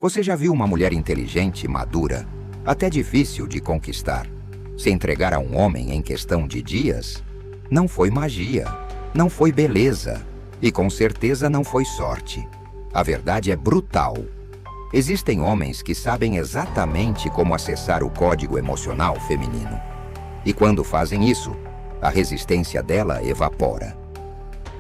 Você já viu uma mulher inteligente, madura, até difícil de conquistar, se entregar a um homem em questão de dias? Não foi magia, não foi beleza e com certeza não foi sorte. A verdade é brutal. Existem homens que sabem exatamente como acessar o código emocional feminino. E quando fazem isso, a resistência dela evapora.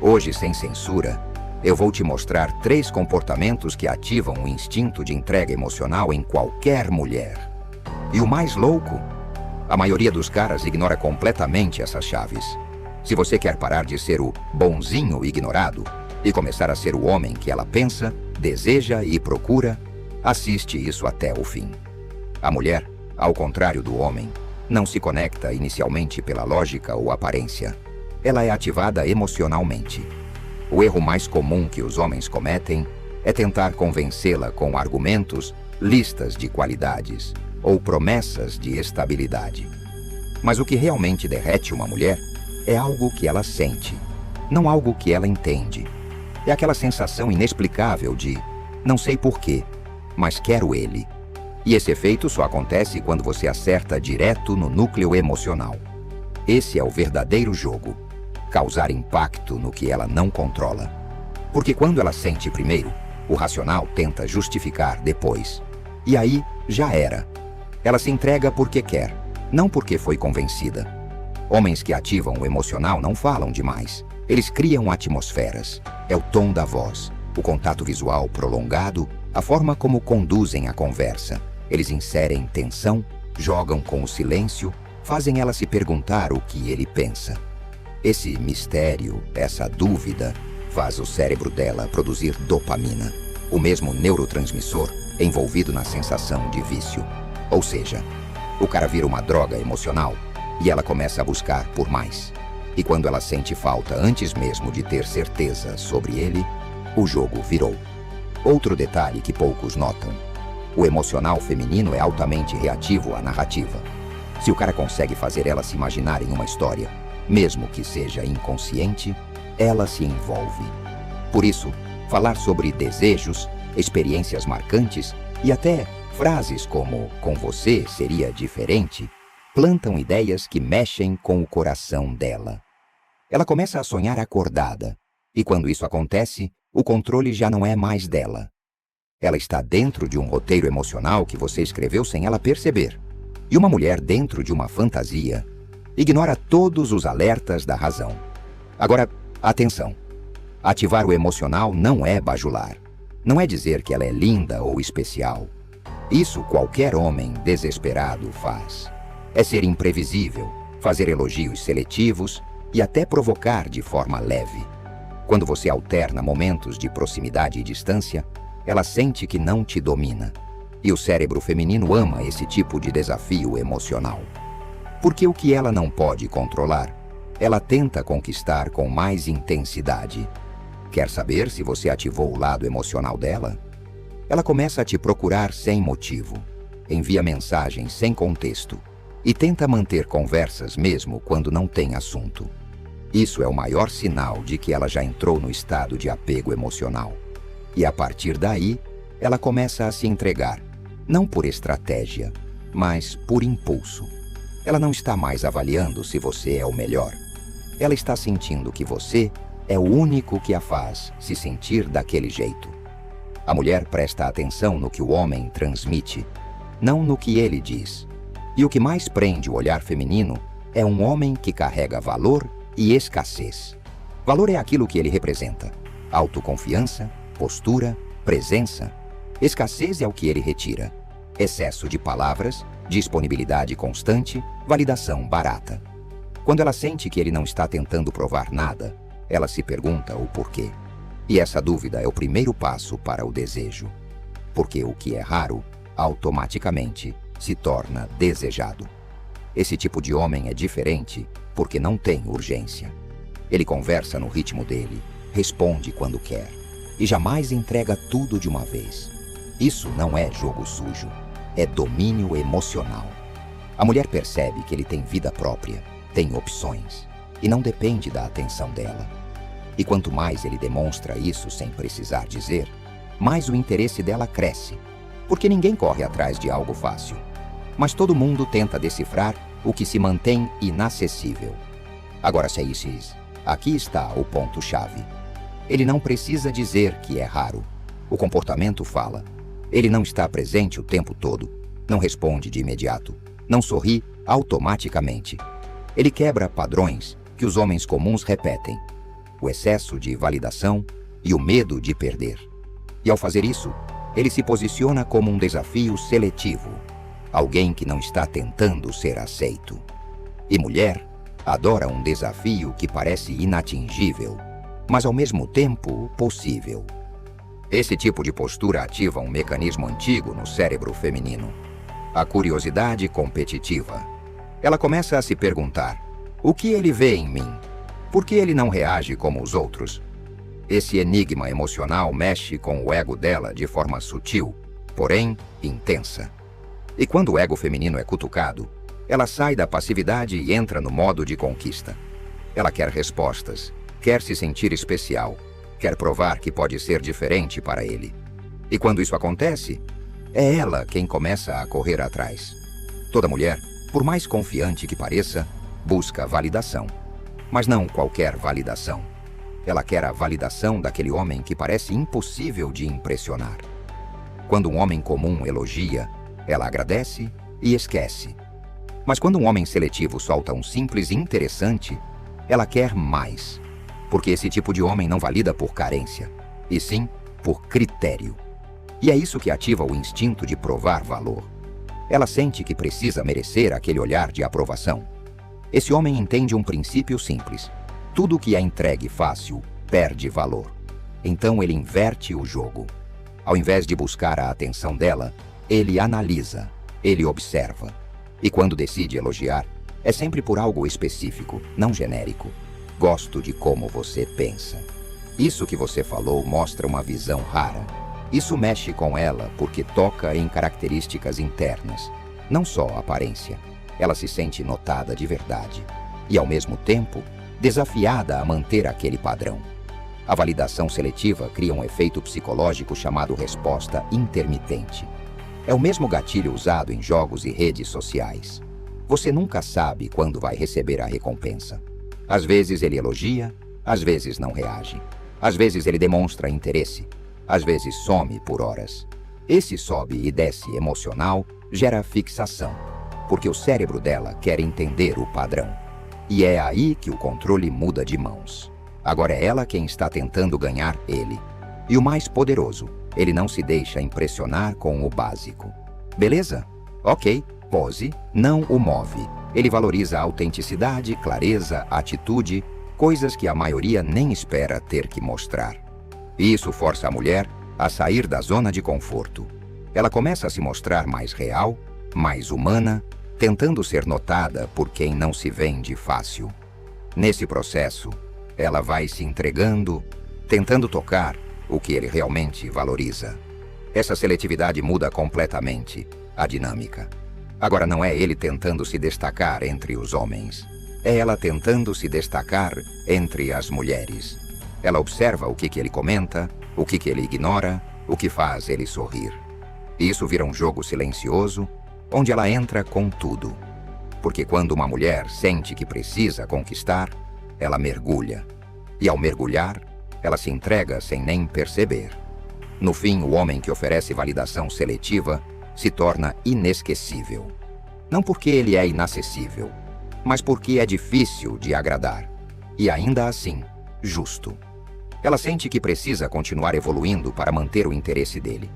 Hoje, sem censura, eu vou te mostrar 3 comportamentos que ativam o instinto de entrega emocional em qualquer mulher. E o mais louco, a maioria dos caras ignora completamente essas chaves. Se você quer parar de ser o bonzinho ignorado e começar a ser o homem que ela pensa, deseja e procura, assiste isso até o fim. A mulher, ao contrário do homem, não se conecta inicialmente pela lógica ou aparência. Ela é ativada emocionalmente. O erro mais comum que os homens cometem é tentar convencê-la com argumentos, listas de qualidades ou promessas de estabilidade. Mas o que realmente derrete uma mulher é algo que ela sente, não algo que ela entende. É aquela sensação inexplicável de não sei porquê, mas quero ele. E esse efeito só acontece quando você acerta direto no núcleo emocional. Esse é o verdadeiro jogo. Causar impacto no que ela não controla. Porque quando ela sente primeiro, o racional tenta justificar depois. E aí, já era. Ela se entrega porque quer, não porque foi convencida. Homens que ativam o emocional não falam demais. Eles criam atmosferas. É o tom da voz, o contato visual prolongado, a forma como conduzem a conversa. Eles inserem tensão, jogam com o silêncio, fazem ela se perguntar o que ele pensa. Esse mistério, essa dúvida, faz o cérebro dela produzir dopamina, o mesmo neurotransmissor envolvido na sensação de vício. Ou seja, o cara vira uma droga emocional e ela começa a buscar por mais. E quando ela sente falta antes mesmo de ter certeza sobre ele, o jogo virou. Outro detalhe que poucos notam: o emocional feminino é altamente reativo à narrativa. Se o cara consegue fazer ela se imaginar em uma história, mesmo que seja inconsciente, ela se envolve. Por isso, falar sobre desejos, experiências marcantes e até frases como "com você seria diferente" plantam ideias que mexem com o coração dela. Ela começa a sonhar acordada, e quando isso acontece, o controle já não é mais dela. Ela está dentro de um roteiro emocional que você escreveu sem ela perceber. E uma mulher dentro de uma fantasia ignora todos os alertas da razão. Agora, atenção. Ativar o emocional não é bajular. Não é dizer que ela é linda ou especial. Isso qualquer homem desesperado faz. É ser imprevisível, fazer elogios seletivos e até provocar de forma leve. Quando você alterna momentos de proximidade e distância, ela sente que não te domina. E o cérebro feminino ama esse tipo de desafio emocional. Porque o que ela não pode controlar, ela tenta conquistar com mais intensidade. Quer saber se você ativou o lado emocional dela? Ela começa a te procurar sem motivo, envia mensagens sem contexto e tenta manter conversas mesmo quando não tem assunto. Isso é o maior sinal de que ela já entrou no estado de apego emocional. E a partir daí, ela começa a se entregar, não por estratégia, mas por impulso. Ela não está mais avaliando se você é o melhor. Ela está sentindo que você é o único que a faz se sentir daquele jeito. A mulher presta atenção no que o homem transmite, não no que ele diz. E o que mais prende o olhar feminino é um homem que carrega valor e escassez. Valor é aquilo que ele representa: autoconfiança, postura, presença. Escassez é o que ele retira: excesso de palavras, disponibilidade constante, validação barata. Quando ela sente que ele não está tentando provar nada, ela se pergunta o porquê. E essa dúvida é o primeiro passo para o desejo. Porque o que é raro, automaticamente se torna desejado. Esse tipo de homem é diferente porque não tem urgência. Ele conversa no ritmo dele, responde quando quer e jamais entrega tudo de uma vez. Isso não é jogo sujo, é domínio emocional. A mulher percebe que ele tem vida própria, tem opções e não depende da atenção dela. E quanto mais ele demonstra isso sem precisar dizer, mais o interesse dela cresce. Porque ninguém corre atrás de algo fácil. Mas todo mundo tenta decifrar o que se mantém inacessível. Agora, Seixas, aqui está o ponto-chave. Ele não precisa dizer que é raro. O comportamento fala. Ele não está presente o tempo todo. Não responde de imediato. Não sorri automaticamente. Ele quebra padrões que os homens comuns repetem. O excesso de validação e o medo de perder. E ao fazer isso, ele se posiciona como um desafio seletivo. Alguém que não está tentando ser aceito. E mulher adora um desafio que parece inatingível, mas ao mesmo tempo possível. Esse tipo de postura ativa um mecanismo antigo no cérebro feminino. A curiosidade competitiva. Ela começa a se perguntar: o que ele vê em mim? Por que ele não reage como os outros? Esse enigma emocional mexe com o ego dela de forma sutil, porém intensa. E quando o ego feminino é cutucado, ela sai da passividade e entra no modo de conquista. Ela quer respostas, quer se sentir especial, quer provar que pode ser diferente para ele. E quando isso acontece, é ela quem começa a correr atrás. Toda mulher, por mais confiante que pareça, busca validação. Mas não qualquer validação. Ela quer a validação daquele homem que parece impossível de impressionar. Quando um homem comum elogia, ela agradece e esquece. Mas quando um homem seletivo solta um simples interessante, ela quer mais. Porque esse tipo de homem não valida por carência, e sim por critério. E é isso que ativa o instinto de provar valor. Ela sente que precisa merecer aquele olhar de aprovação. Esse homem entende um princípio simples. Tudo que é entregue fácil perde valor. Então ele inverte o jogo. Ao invés de buscar a atenção dela, ele analisa, ele observa. E quando decide elogiar, é sempre por algo específico, não genérico. Gosto de como você pensa. Isso que você falou mostra uma visão rara. Isso mexe com ela porque toca em características internas, não só aparência. Ela se sente notada de verdade e, ao mesmo tempo, desafiada a manter aquele padrão. A validação seletiva cria um efeito psicológico chamado resposta intermitente. É o mesmo gatilho usado em jogos e redes sociais. Você nunca sabe quando vai receber a recompensa. Às vezes ele elogia, às vezes não reage. Às vezes ele demonstra interesse, às vezes some por horas. Esse sobe e desce emocional gera fixação, porque o cérebro dela quer entender o padrão. E é aí que o controle muda de mãos. Agora é ela quem está tentando ganhar ele. E o mais poderoso, ele não se deixa impressionar com o básico. Beleza? Ok, pose não o move. Ele valoriza a autenticidade, clareza, atitude, coisas que a maioria nem espera ter que mostrar. E isso força a mulher a sair da zona de conforto. Ela começa a se mostrar mais real, mais humana, tentando ser notada por quem não se vende fácil. Nesse processo, ela vai se entregando, tentando tocar o que ele realmente valoriza. Essa seletividade muda completamente a dinâmica. Agora não é ele tentando se destacar entre os homens. É ela tentando se destacar entre as mulheres. Ela observa o que ele comenta, o que ele ignora, o que faz ele sorrir. E isso vira um jogo silencioso, onde ela entra com tudo. Porque quando uma mulher sente que precisa conquistar, ela mergulha. E ao mergulhar, ela se entrega sem nem perceber. No fim, o homem que oferece validação seletiva se torna inesquecível. Não porque ele é inacessível, mas porque é difícil de agradar. E ainda assim, justo. Ela sente que precisa continuar evoluindo para manter o interesse dele.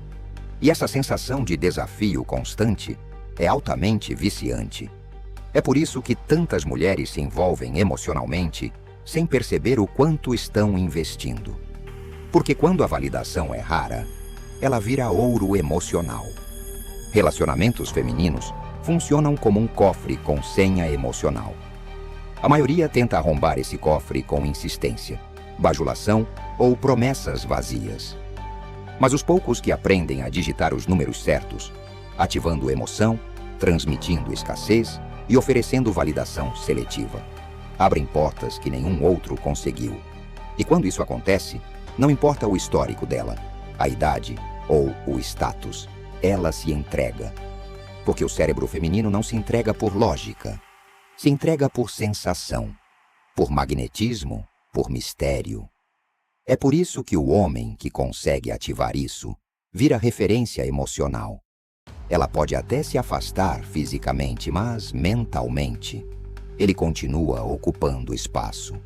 E essa sensação de desafio constante é altamente viciante. É por isso que tantas mulheres se envolvem emocionalmente sem perceber o quanto estão investindo. Porque quando a validação é rara, ela vira ouro emocional. Relacionamentos femininos funcionam como um cofre com senha emocional. A maioria tenta arrombar esse cofre com insistência, bajulação ou promessas vazias. Mas os poucos que aprendem a digitar os números certos, ativando emoção, transmitindo escassez e oferecendo validação seletiva, abrem portas que nenhum outro conseguiu. E quando isso acontece, não importa o histórico dela, a idade ou o status, ela se entrega. Porque o cérebro feminino não se entrega por lógica, se entrega por sensação, por magnetismo, por mistério. É por isso que o homem que consegue ativar isso vira referência emocional. Ela pode até se afastar fisicamente, mas mentalmente ele continua ocupando espaço.